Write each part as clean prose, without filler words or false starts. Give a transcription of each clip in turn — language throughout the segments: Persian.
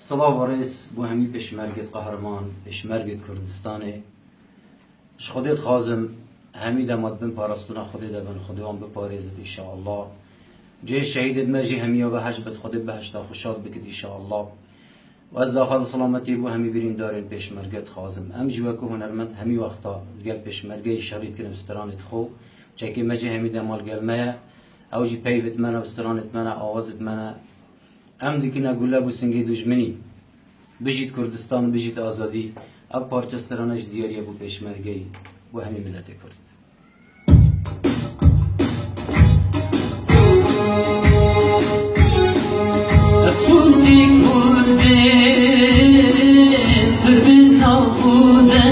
صلاة ورئيس بو همي بشمرگت قهرمان بشمرگت كردستاني اش خودت خازم همي دمات بن پارستونا خودت بن خودوان بپاريزت ان شاء الله جي شهيدت ماجي همي وبهش بد خودت بهش تا خوشاد بكت ان شاء الله و از داخل سلامتی بو همي برين دارين بشمرگت خازم ام جوكو هنرمند همي وقتا قال بشمرگي شريط كلم سترانت خو چكي ماجي همي دمال قال ما او جي پيوت منا و سترانت منا آوازت منا ام دیکی نگوله بو سنگی دجمنی بجید کردستان بجید آزادی اب پارچسترانش دیاریه بو پیشمرگی بو همین ملت کرد اسکوتی کرده تربین ناخوده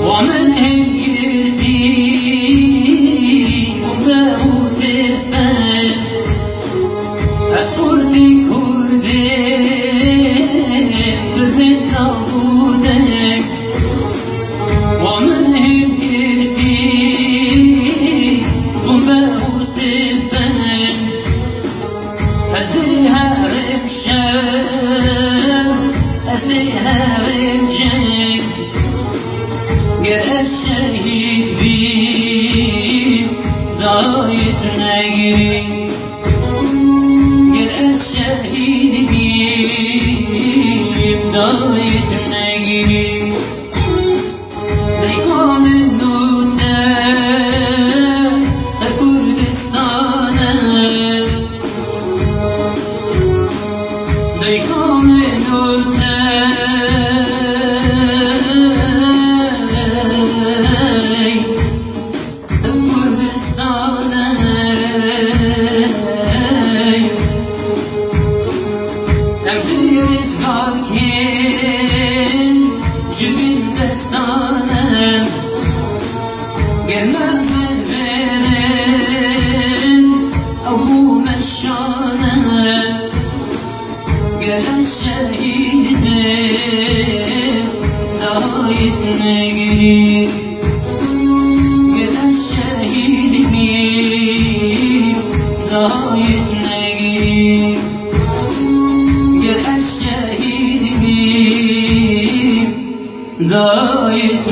و من هم گردی اسکوتی کرده تربین ناخوده و من هم گردی هرم جنگ گر الشهید بیم دایت نگیری گر الشهید بیم دایت نگیری دیگام نوته در کردستانه دیگام نوته جبین دستانم گرمز برن او مشانم گرش شهید دایت نگیری گرش شهید دایت نگیری گرش شهید دایت